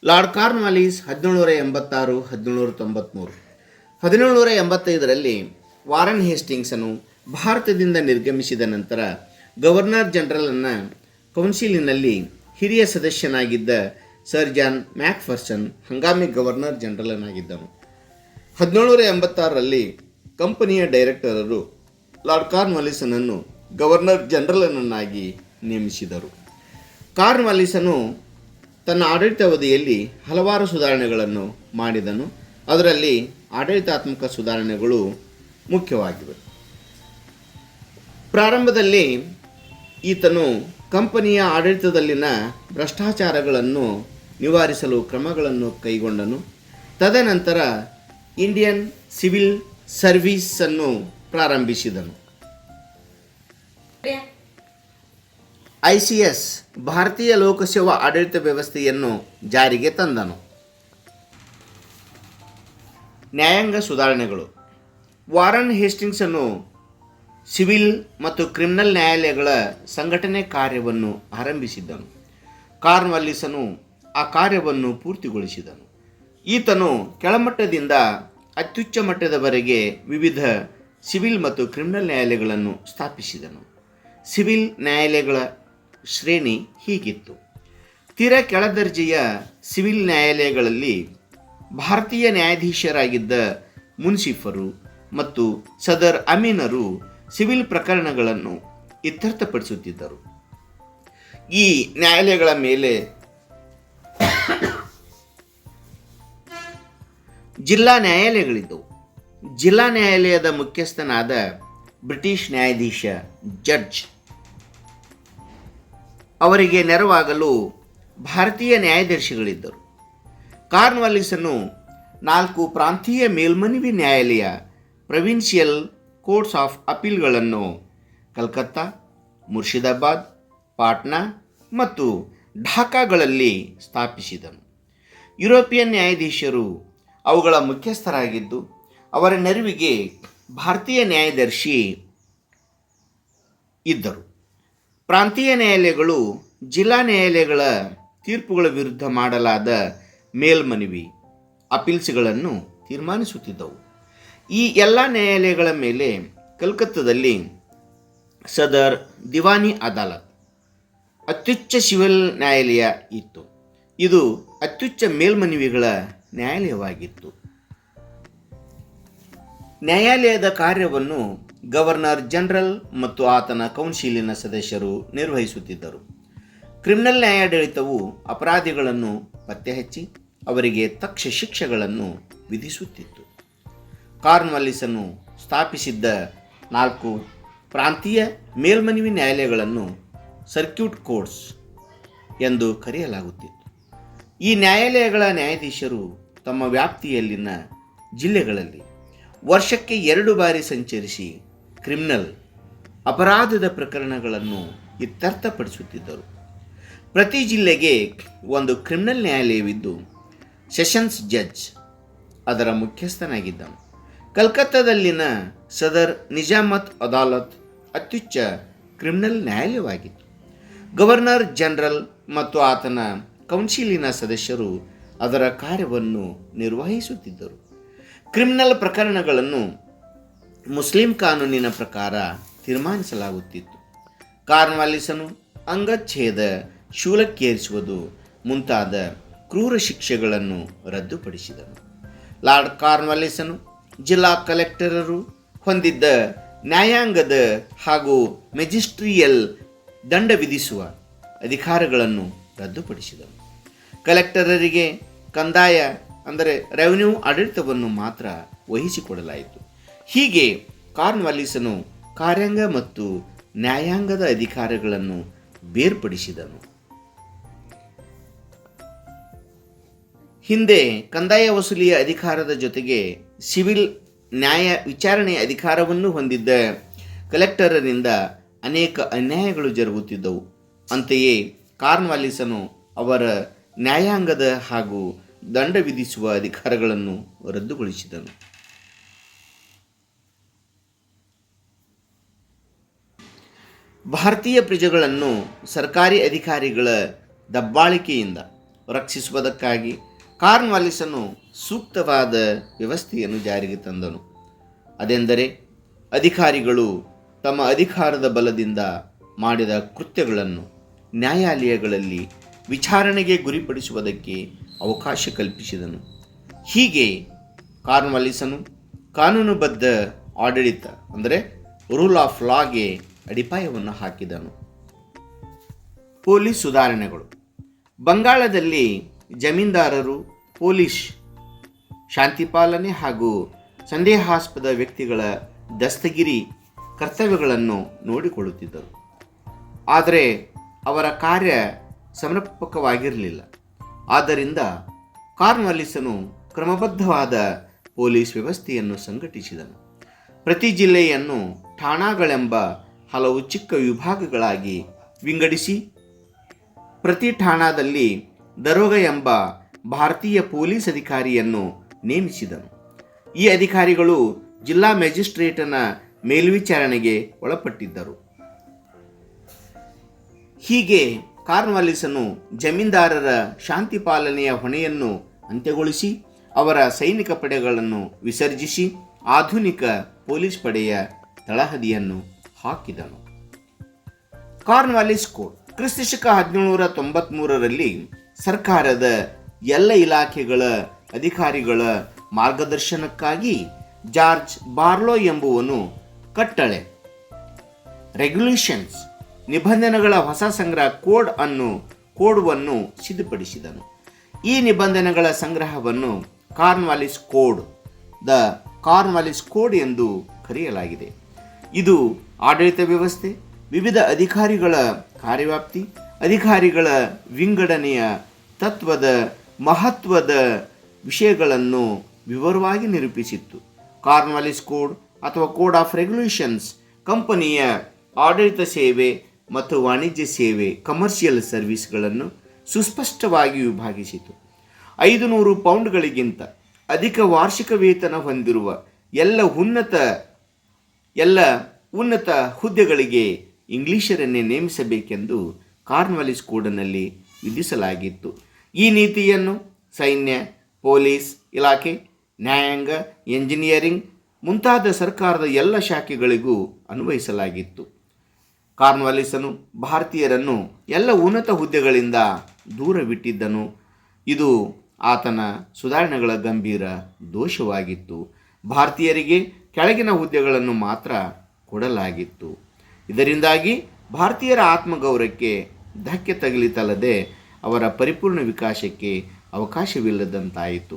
Lord Cornwallis 1786 1793. 1785ರಲ್ಲಿ Warren ಹೇಸ್ಟಿಂಗ್ಸನು ಭಾರತದಿಂದ ನಿರ್ಗಮಿಸಿದ ನಂತರ governor ಜನರಲನ್ನು ಕೌನ್ಸಿಲಿನಲ್ಲಿ ಹಿರಿಯ ಸದಸ್ಯನಾಗಿದ್ದ ಸರ್ ಜಾನ್ ಮ್ಯಾಕ್ಫರ್ಸನ್ ಹಂಗಾಮಿ ಗವರ್ನರ್ ಜನರಲನಾಗಿದ್ದನು. 1786ರಲ್ಲಿ ಕಂಪನಿಯ ಡೈರೆಕ್ಟರರು ಲಾರ್ಡ್ ಕಾರ್ನ್ವಾಲಿಸನನ್ನು ಗವರ್ನರ್ ಜನರಲನನ್ನಾಗಿ ನೇಮಿಸಿದರು. ಕಾರ್ನ್ವಾಲಿಸನು ತನ್ನ ಆಡಳಿತಾವಧಿಯಲ್ಲಿ ಹಲವಾರು ಸುಧಾರಣೆಗಳನ್ನು ಮಾಡಿದನು. ಅದರಲ್ಲಿ ಆಡಳಿತಾತ್ಮಕ ಸುಧಾರಣೆಗಳು ಮುಖ್ಯವಾಗಿವೆ. ಪ್ರಾರಂಭದಲ್ಲಿ ಈತನು ಕಂಪನಿಯ ಆಡಳಿತದಲ್ಲಿನ ಭ್ರಷ್ಟಾಚಾರಗಳನ್ನು ನಿವಾರಿಸಲು ಕ್ರಮಗಳನ್ನು ಕೈಗೊಂಡನು. ತದನಂತರ ಇಂಡಿಯನ್ ಸಿವಿಲ್ ಸರ್ವೀಸನ್ನು ಪ್ರಾರಂಭಿಸಿದನು. ICS ಭಾರತೀಯ ಲೋಕಸೇವಾ ಆಡಳಿತ ವ್ಯವಸ್ಥೆಯನ್ನು ಜಾರಿಗೆ ತಂದನು. ನ್ಯಾಯಾಂಗ ಸುಧಾರಣೆಗಳು. ವಾರನ್ ಹೇಸ್ಟಿಂಗ್ಸನ್ನು ಸಿವಿಲ್ ಮತ್ತು ಕ್ರಿಮಿನಲ್ ನ್ಯಾಯಾಲಯಗಳ ಸಂಘಟನೆ ಕಾರ್ಯವನ್ನು ಆರಂಭಿಸಿದ್ದನು. ಕಾರ್ನ್ವಾಲಿಸನು ಆ ಕಾರ್ಯವನ್ನು ಪೂರ್ತಿಗೊಳಿಸಿದನು. ಈತನು ಕೆಳಮಟ್ಟದಿಂದ ಅತ್ಯುಚ್ಚ ಮಟ್ಟದವರೆಗೆ ವಿವಿಧ ಸಿವಿಲ್ ಮತ್ತು ಕ್ರಿಮಿನಲ್ ನ್ಯಾಯಾಲಯಗಳನ್ನು ಸ್ಥಾಪಿಸಿದನು. ಸಿವಿಲ್ ನ್ಯಾಯಾಲಯಗಳ ಶ್ರೇಣಿ ಹೀಗಿತ್ತು. ತೀರಾ ಕೆಳದರ್ಜೆಯ ಸಿವಿಲ್ ನ್ಯಾಯಾಲಯಗಳಲ್ಲಿ ಭಾರತೀಯ ನ್ಯಾಯಾಧೀಶರಾಗಿದ್ದ ಮುನ್ಸಿಫರು ಮತ್ತು ಸದರ್ ಅಮೀನರು ಸಿವಿಲ್ ಪ್ರಕರಣಗಳನ್ನು ಇತ್ಯರ್ಥಪಡಿಸುತ್ತಿದ್ದರು. ಈ ನ್ಯಾಯಾಲಯಗಳ ಮೇಲೆ ಜಿಲ್ಲಾ ನ್ಯಾಯಾಲಯಗಳಿದ್ದವು. ಜಿಲ್ಲಾ ನ್ಯಾಯಾಲಯದ ಮುಖ್ಯಸ್ಥನಾದ ಬ್ರಿಟಿಷ್ ನ್ಯಾಯಾಧೀಶ ಜಡ್ಜ್ ಅವರಿಗೆ ನೆರವಾಗಲು ಭಾರತೀಯ ನ್ಯಾಯದರ್ಶಿಗಳಿದ್ದರು. ಕಾರ್ನ್ವಾಲಿಸನು 4 ಪ್ರಾಂತೀಯ ಮೇಲ್ಮನವಿ ನ್ಯಾಯಾಲಯ ಪ್ರೊವಿನ್ಷಿಯಲ್ ಕೋರ್ಟ್ಸ್ ಆಫ್ ಅಪೀಲ್ಗಳನ್ನು ಕಲ್ಕತ್ತಾ, ಮುರ್ಷಿದಾಬಾದ್, ಪಾಟ್ನಾ ಮತ್ತು ಢಾಕಾಗಳಲ್ಲಿ ಸ್ಥಾಪಿಸಿದನು. ಯುರೋಪಿಯನ್ ನ್ಯಾಯಾಧೀಶರು ಅವುಗಳ ಮುಖ್ಯಸ್ಥರಾಗಿದ್ದು ಅವರ ನೆರವಿಗೆ ಭಾರತೀಯ ನ್ಯಾಯದರ್ಶಿ ಇದ್ದರು. ಪ್ರಾಂತೀಯ ನ್ಯಾಯಾಲಯಗಳು ಜಿಲ್ಲಾ ನ್ಯಾಯಾಲಯಗಳ ತೀರ್ಪುಗಳ ವಿರುದ್ಧ ಮಾಡಲಾದ ಮೇಲ್ಮನವಿ ಅಪೀಲ್ಸ್ಗಳನ್ನು ತೀರ್ಮಾನಿಸುತ್ತಿದ್ದವು. ಈ ಎಲ್ಲ ನ್ಯಾಯಾಲಯಗಳ ಮೇಲೆ ಕಲ್ಕತ್ತಾದಲ್ಲಿ ಸದರ್ ದಿವಾನಿ ಅದಾಲತ್ ಅತ್ಯುಚ್ಚ ಸಿವಿಲ್ ನ್ಯಾಯಾಲಯ ಇತ್ತು. ಇದು ಅತ್ಯುಚ್ಚ ಮೇಲ್ಮನವಿಗಳ ನ್ಯಾಯಾಲಯವಾಗಿತ್ತು. ನ್ಯಾಯಾಲಯದ ಕಾರ್ಯವನ್ನು ಗವರ್ನರ್ ಜನರಲ್ ಮತ್ತು ಆತನ ಕೌನ್ಸಿಲಿನ ಸದಸ್ಯರು ನಿರ್ವಹಿಸುತ್ತಿದ್ದರು. ಕ್ರಿಮಿನಲ್ ನ್ಯಾಯಾಡಳಿತವು ಅಪರಾಧಿಗಳನ್ನು ಪತ್ತೆಹಚ್ಚಿ ಅವರಿಗೆ ತಕ್ಕ ಶಿಕ್ಷೆಗಳನ್ನು ವಿಧಿಸುತ್ತಿತ್ತು. ಕಾರ್ನ್ವಾಲಿಸನು ಸ್ಥಾಪಿಸಿದ್ದ 4 ಪ್ರಾಂತೀಯ ಮೇಲ್ಮನವಿ ನ್ಯಾಯಾಲಯಗಳನ್ನು ಸರ್ಕ್ಯೂಟ್ ಕೋರ್ಟ್ಸ್ ಎಂದು ಕರೆಯಲಾಗುತ್ತಿತ್ತು. ಈ ನ್ಯಾಯಾಲಯಗಳ ನ್ಯಾಯಾಧೀಶರು ತಮ್ಮ ವ್ಯಾಪ್ತಿಯಲ್ಲಿನ ಜಿಲ್ಲೆಗಳಲ್ಲಿ ವರ್ಷಕ್ಕೆ 2 ಬಾರಿ ಸಂಚರಿಸಿ ಕ್ರಿಮಿನಲ್ ಅಪರಾಧದ ಪ್ರಕರಣಗಳನ್ನು ಇತ್ಯರ್ಥಪಡಿಸುತ್ತಿದ್ದರು. ಪ್ರತಿ ಜಿಲ್ಲೆಗೆ ಒಂದು ಕ್ರಿಮಿನಲ್ ನ್ಯಾಯಾಲಯವಿದ್ದು ಸೆಷನ್ಸ್ ಜಡ್ಜ್ ಅದರ ಮುಖ್ಯಸ್ಥನಾಗಿದ್ದನು. ಕಲ್ಕತ್ತಾದಲ್ಲಿನ ಸದರ್ ನಿಜಾಮತ್ ಅದಾಲತ್ ಅತ್ಯುಚ್ಚ ಕ್ರಿಮಿನಲ್ ನ್ಯಾಯಾಲಯವಾಗಿತ್ತು. ಗವರ್ನರ್ ಜನರಲ್ ಮತ್ತು ಆತನ ಕೌನ್ಸಿಲಿನ ಸದಸ್ಯರು ಅದರ ಕಾರ್ಯವನ್ನು ನಿರ್ವಹಿಸುತ್ತಿದ್ದರು. ಕ್ರಿಮಿನಲ್ ಪ್ರಕರಣಗಳನ್ನು ಮುಸ್ಲಿಂ ಕಾನೂನಿನ ಪ್ರಕಾರ ತೀರ್ಮಾನಿಸಲಾಗುತ್ತಿತ್ತು. ಕಾರ್ನ್ವಾಲಿಸನು ಅಂಗಚ್ಛೇದ, ಶೂಲಕ್ಕೇರಿಸುವುದು ಮುಂತಾದ ಕ್ರೂರ ಶಿಕ್ಷೆಗಳನ್ನು ರದ್ದುಪಡಿಸಿದನು. ಲಾರ್ಡ್ ಕಾರ್ನ್ವಾಲಿಸನು ಜಿಲ್ಲಾ ಕಲೆಕ್ಟರರು ಹೊಂದಿದ್ದ ನ್ಯಾಯಾಂಗದ ಹಾಗೂ ಮೆಜಿಸ್ಟ್ರಿಯಲ್ ದಂಡ ವಿಧಿಸುವ ಅಧಿಕಾರಗಳನ್ನು ರದ್ದುಪಡಿಸಿದನು. ಕಲೆಕ್ಟರರಿಗೆ ಕಂದಾಯ ಅಂದರೆ ರೆವಿನ್ಯೂ ಆಡಳಿತವನ್ನು ಮಾತ್ರ ವಹಿಸಿಕೊಡಲಾಯಿತು. ಹೀಗೆ ಕಾರ್ನ್ವಾಲಿಸನು ಕಾರ್ಯಾಂಗ ಮತ್ತು ನ್ಯಾಯಾಂಗದ ಅಧಿಕಾರಗಳನ್ನು ಬೇರ್ಪಡಿಸಿದನು. ಹಿಂದೆ ಕಂದಾಯ ವಸೂಲಿಯ ಅಧಿಕಾರದ ಜೊತೆಗೆ ಸಿವಿಲ್ ನ್ಯಾಯ ವಿಚಾರಣೆಯ ಅಧಿಕಾರವನ್ನು ಹೊಂದಿದ್ದ ಕಲೆಕ್ಟರರಿಂದ ಅನೇಕ ಅನ್ಯಾಯಗಳು ಜರುಗುತ್ತಿದ್ದವು. ಅಂತೆಯೇ ಕಾರ್ನ್ವಾಲಿಸನು ಅವರ ನ್ಯಾಯಾಂಗದ ಹಾಗೂ ದಂಡ ವಿಧಿಸುವ ಅಧಿಕಾರಗಳನ್ನು ರದ್ದುಗೊಳಿಸಿದನು. ಭಾರತೀಯ ಪ್ರಜೆಗಳನ್ನು ಸರ್ಕಾರಿ ಅಧಿಕಾರಿಗಳ ದಬ್ಬಾಳಿಕೆಯಿಂದ ರಕ್ಷಿಸುವುದಕ್ಕಾಗಿ ಕಾರ್ನ್ವಾಲಿಸನು ಸೂಕ್ತವಾದ ವ್ಯವಸ್ಥೆಯನ್ನು ಜಾರಿಗೆ ತಂದನು. ಅದೆಂದರೆ ಅಧಿಕಾರಿಗಳು ತಮ್ಮ ಅಧಿಕಾರದ ಬಲದಿಂದ ಮಾಡಿದ ಕೃತ್ಯಗಳನ್ನು ನ್ಯಾಯಾಲಯಗಳಲ್ಲಿ ವಿಚಾರಣೆಗೆ ಗುರಿಪಡಿಸುವುದಕ್ಕೆ ಅವಕಾಶ ಕಲ್ಪಿಸಿದನು. ಹೀಗೆ ಕಾರ್ನ್ವಾಲಿಸನು ಕಾನೂನುಬದ್ಧ ಆಡಳಿತ ಅಂದರೆ ರೂಲ್ ಆಫ್ ಲಾಗೆ ಅಡಿಪಾಯವನ್ನು ಹಾಕಿದನು. ಪೊಲೀಸ್ ಸುಧಾರಣೆಗಳು. ಬಂಗಾಳದಲ್ಲಿ ಜಮೀನ್ದಾರರು ಪೊಲೀಸ್ ಶಾಂತಿಪಾಲನೆ ಹಾಗೂ ಸಂದೇಹಾಸ್ಪದ ವ್ಯಕ್ತಿಗಳ ದಸ್ತಗಿರಿ ಕರ್ತವ್ಯಗಳನ್ನು ನೋಡಿಕೊಳ್ಳುತ್ತಿದ್ದರು. ಆದರೆ ಅವರ ಕಾರ್ಯ ಸಮರ್ಪಕವಾಗಿರಲಿಲ್ಲ. ಆದ್ದರಿಂದ ಕಾರ್ನ್ವಾಲಿಸನು ಕ್ರಮಬದ್ಧವಾದ ಪೊಲೀಸ್ ವ್ಯವಸ್ಥೆಯನ್ನು ಸಂಘಟಿಸಿದನು. ಪ್ರತಿ ಜಿಲ್ಲೆಯನ್ನು ಠಾಣಾಗಳೆಂಬ ಹಲವು ಚಿಕ್ಕ ವಿಭಾಗಗಳಾಗಿ ವಿಂಗಡಿಸಿ ಪ್ರತಿ ಠಾಣಾದಲ್ಲಿ ದರೋಗ ಎಂಬ ಭಾರತೀಯ ಪೊಲೀಸ್ ಅಧಿಕಾರಿಯನ್ನು ನೇಮಿಸಿದನು. ಈ ಅಧಿಕಾರಿಗಳು ಜಿಲ್ಲಾ ಮ್ಯಾಜಿಸ್ಟ್ರೇಟನ ಮೇಲ್ವಿಚಾರಣೆಗೆ ಒಳಪಟ್ಟಿದ್ದರು. ಹೀಗೆ ಕಾರ್ನ್ವಾಲಿಸನು ಜಮೀನ್ದಾರರ ಶಾಂತಿ ಪಾಲನೆಯ ಹೊಣೆಯನ್ನು ಅಂತ್ಯಗೊಳಿಸಿ ಅವರ ಸೈನಿಕ ಪಡೆಗಳನ್ನು ವಿಸರ್ಜಿಸಿ ಆಧುನಿಕ ಪೊಲೀಸ್ ಪಡೆಯ ತಳಹದಿಯನ್ನು ಹಾಕಿದನು. ಕಾರ್ನ್ವಾಲಿಸ್ ಕೋಡ್ ಕ್ರಿಸ್ತಶಕ 1793ರಲ್ಲಿ ಸರ್ಕಾರದ ಎಲ್ಲ ಇಲಾಖೆಗಳ ಅಧಿಕಾರಿಗಳ ಮಾರ್ಗದರ್ಶನಕ್ಕಾಗಿ ಜಾರ್ಜ್ ಬಾರ್ಲೋ ಎಂಬುವನು ಕಟ್ಟಳೆ ರೆಗ್ಯುಲೇಷನ್ಸ್ ನಿಬಂಧನೆಗಳ ಹೊಸ ಸಂಗ್ರಹ ಕೋಡ್ವನ್ನು ಸಿದ್ಧಪಡಿಸಿದನು. ಈ ನಿಬಂಧನೆಗಳ ಸಂಗ್ರಹವನ್ನು ಕಾರ್ನ್ವಾಲಿಸ್ ಕೋಡ್ ಎಂದು ಕರೆಯಲಾಗಿದೆ. ಇದು ಆಡಳಿತ ವ್ಯವಸ್ಥೆ, ವಿವಿಧ ಅಧಿಕಾರಿಗಳ ಕಾರ್ಯವ್ಯಾಪ್ತಿ, ಅಧಿಕಾರಿಗಳ ವಿಂಗಡಣೆಯ ತತ್ವದ ಮಹತ್ವದ ವಿಷಯಗಳನ್ನು ವಿವರವಾಗಿ ನಿರೂಪಿಸಿತ್ತು. ಕಾರ್ನ್ವಾಲಿಸ್ ಕೋಡ್ ಅಥವಾ ಕೋಡ್ ಆಫ್ ರೆಗ್ಯುಲೇಷನ್ಸ್ ಕಂಪನಿಯ ಆಡಳಿತ ಸೇವೆ ಮತ್ತು ವಾಣಿಜ್ಯ ಸೇವೆ ಕಮರ್ಷಿಯಲ್ ಸರ್ವಿಸ್ಗಳನ್ನು ಸುಸ್ಪಷ್ಟವಾಗಿ ವಿಭಾಗಿಸಿತು. 500 ಪೌಂಡ್ಗಳಿಗಿಂತ ಅಧಿಕ ವಾರ್ಷಿಕ ವೇತನ ಹೊಂದಿರುವ ಎಲ್ಲ ಉನ್ನತ ಹುದ್ದೆಗಳಿಗೆ ಇಂಗ್ಲಿಷರನ್ನೇ ನೇಮಿಸಬೇಕೆಂದು ಕಾರ್ನ್ವಾಲಿಸ್ ಕೋಡ್ನಲ್ಲಿ ವಿಧಿಸಲಾಗಿತ್ತು. ಈ ನೀತಿಯನ್ನು ಸೈನ್ಯ, ಪೊಲೀಸ್ ಇಲಾಖೆ, ನ್ಯಾಯಾಂಗ, ಎಂಜಿನಿಯರಿಂಗ್ ಮುಂತಾದ ಸರ್ಕಾರದ ಎಲ್ಲ ಶಾಖೆಗಳಿಗೂ ಅನ್ವಯಿಸಲಾಗಿತ್ತು. ಕಾರ್ನ್ವಾಲಿಸನು ಭಾರತೀಯರನ್ನು ಎಲ್ಲ ಉನ್ನತ ಹುದ್ದೆಗಳಿಂದ ದೂರವಿಟ್ಟಿದ್ದನು. ಇದು ಆತನ ಸುಧಾರಣೆಗಳ ಗಂಭೀರ ದೋಷವಾಗಿತ್ತು. ಭಾರತೀಯರಿಗೆ ಕೆಳಗಿನ ಹುದ್ದೆಗಳನ್ನು ಮಾತ್ರ ಕೊಡಲಾಗಿತ್ತು. ಇದರಿಂದಾಗಿ ಭಾರತೀಯರ ಆತ್ಮಗೌರವಕ್ಕೆ ಧಕ್ಕೆ ತಗಲಿತಲ್ಲದೆ ಅವರ ಪರಿಪೂರ್ಣ ವಿಕಾಸಕ್ಕೆ ಅವಕಾಶವಿಲ್ಲದಂತಾಯಿತು.